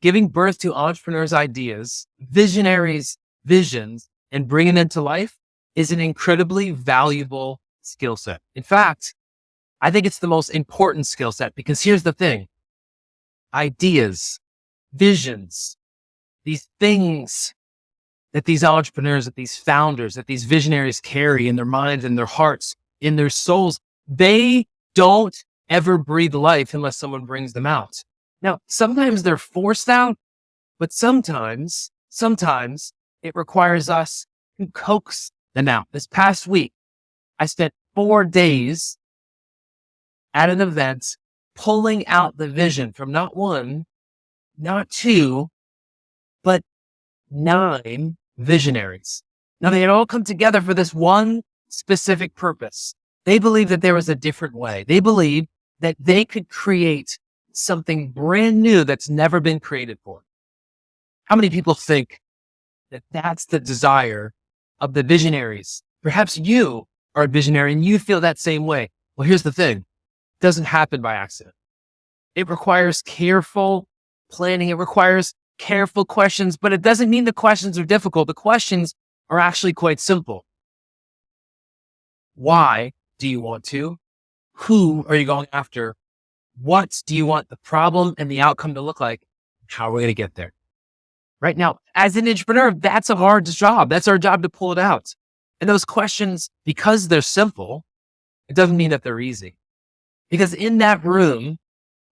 giving birth to entrepreneurs' ideas, visionaries' visions, and bringing them to life is an incredibly valuable skill set. In fact, I think it's the most important skill set because here's the thing. Ideas, visions, these things that these entrepreneurs, that these founders, that these visionaries carry in their minds, in their hearts, in their souls, they don't ever breathe life unless someone brings them out. Now, sometimes they're forced out, but sometimes it requires us to coax them out. This past week, I spent 4 days at an event pulling out the vision from not one, not two, but 9 visionaries. Now, they had all come together for this one specific purpose. They believed that there was a different way. They believed that they could create something brand new that's never been created before. How many people think that that's the desire of the visionaries? Perhaps you are a visionary and you feel that same way. Well, here's the thing. It doesn't happen by accident. It requires careful planning. It requires careful questions, but it doesn't mean the questions are difficult. The questions are actually quite simple. Why do you want to? Who are you going after? What do you want the problem and the outcome to look like? How are we going to get there? Right now, as an entrepreneur, that's a hard job. That's our job to pull it out. And those questions, because they're simple, it doesn't mean that they're easy. Because in that room,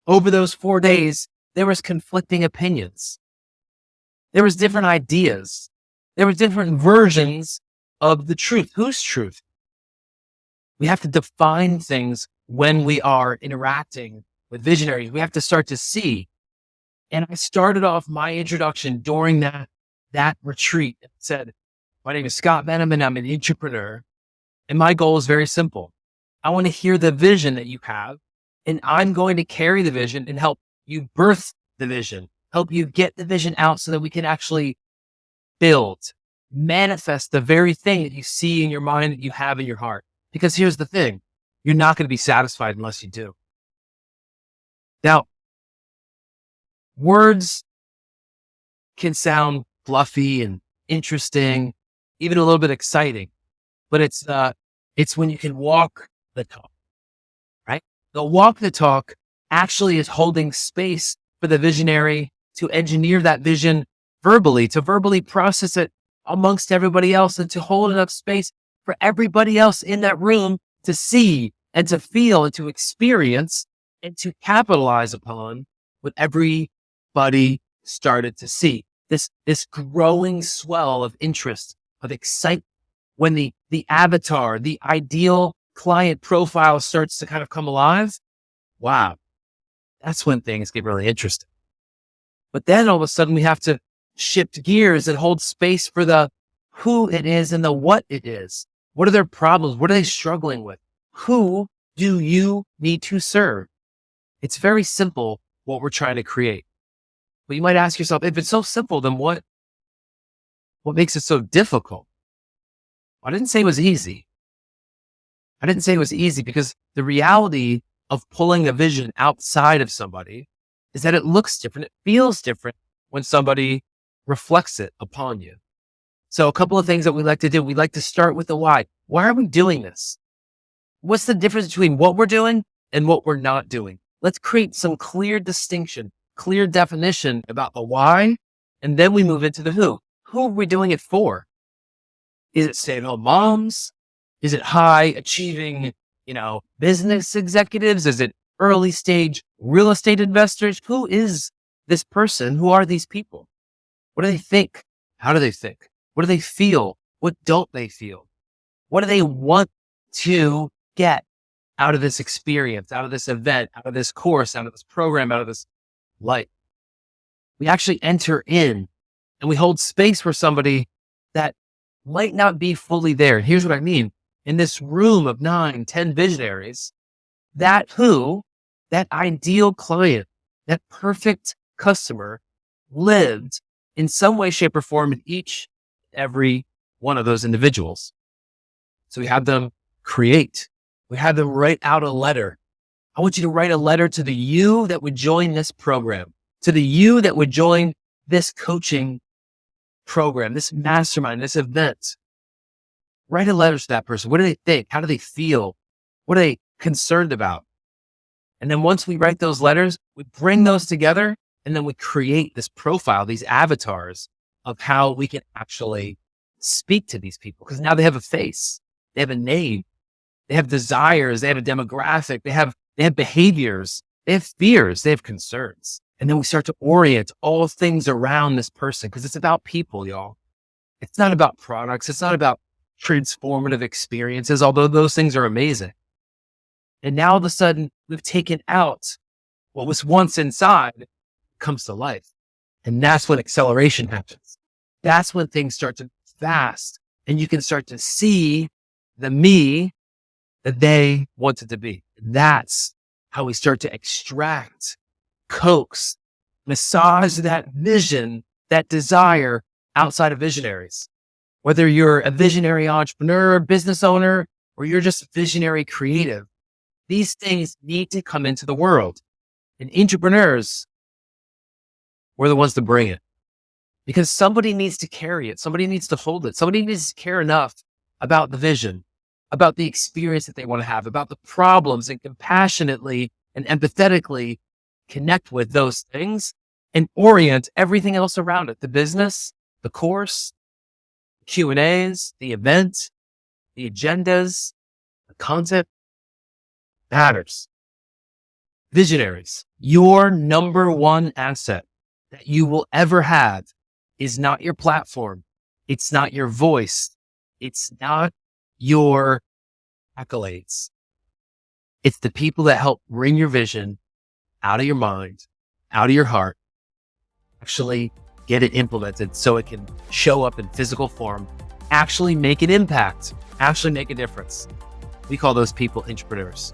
over those 4 days, there was conflicting opinions. There was different ideas. There were different versions of the truth. Whose truth? We have to define things when we are interacting with visionaries. We have to start to see. And I started off my introduction during that retreat and said, my name is Scott Benham and I'm an entrepreneur. And my goal is very simple. I want to hear the vision that you have, and I'm going to carry the vision and help you birth the vision, help you get the vision out so that we can actually build, manifest the very thing that you see in your mind, that you have in your heart. Because here's the thing, you're not going to be satisfied unless you do. Now, words can sound fluffy and interesting, even a little bit exciting, but it's when you can walk the talk, right? The walk the talk actually is holding space for the visionary to engineer that vision verbally, to verbally process it amongst everybody else, and to hold enough space for everybody else in that room to see and to feel and to experience and to capitalize upon what everybody started to see. This growing swell of interest, of excitement, when the avatar, the ideal client profile starts to kind of come alive. Wow. That's when things get really interesting. But then all of a sudden we have to shift gears and hold space for the who it is and the what it is. What are their problems? What are they struggling with? Who do you need to serve? It's very simple what we're trying to create. But you might ask yourself, if it's so simple, then what makes it so difficult? I didn't say it was easy. I didn't say it was easy because the reality of pulling a vision outside of somebody is that it looks different. It feels different when somebody reflects it upon you. So a couple of things that we like to do. We like to start with the why. Why are we doing this? What's the difference between what we're doing and what we're not doing? Let's create some clear distinction, clear definition about the why, and then we move into the who. Who are we doing it for? Is it stay-at-home moms? Is it high achieving, business executives? Is it early stage real estate investors? Who is this person? Who are these people? What do they think? How do they think? What do they feel? What don't they feel? What do they want to get out of this experience, out of this event, out of this course, out of this program, out of this life? We actually enter in and we hold space for somebody that might not be fully there. Here's what I mean. In this room of 9, 10 visionaries, that ideal client, that perfect customer lived in some way, shape, or form in every one of those individuals. So we have them create. We have them write out a letter. I want you to write a letter to the you that would join this program, to the you that would join this coaching program, this mastermind, this event. Write a letter to that person. What do they think? How do they feel? What are they concerned about? And then once we write those letters, we bring those together and then we create this profile, these avatars of how we can actually speak to these people. Because now they have a face, they have a name, they have desires, they have a demographic, they have behaviors, they have fears, they have concerns. And then we start to orient all things around this person because it's about people, y'all. It's not about products. It's not about transformative experiences, although those things are amazing. And now all of a sudden we've taken out what was once inside comes to life. And that's when acceleration happens. That's when things start to fast and you can start to see the me that they wanted to be. That's how we start to extract, coax, massage that vision, that desire outside of visionaries. Whether you're a visionary entrepreneur, business owner, or you're just visionary creative, these things need to come into the world. And entrepreneurs, we're the ones to bring it. Because somebody needs to carry it. Somebody needs to hold it. Somebody needs to care enough about the vision, about the experience that they want to have, about the problems, and compassionately and empathetically connect with those things and orient everything else around it. The business, the course, Q&As, the event, the agendas, the content matters. Visionaries, your number one asset that you will ever have is not your platform. It's not your voice. It's not your accolades. It's the people that help bring your vision out of your mind, out of your heart, actually get it implemented so it can show up in physical form, actually make an impact, actually make a difference. We call those people entrepreneurs.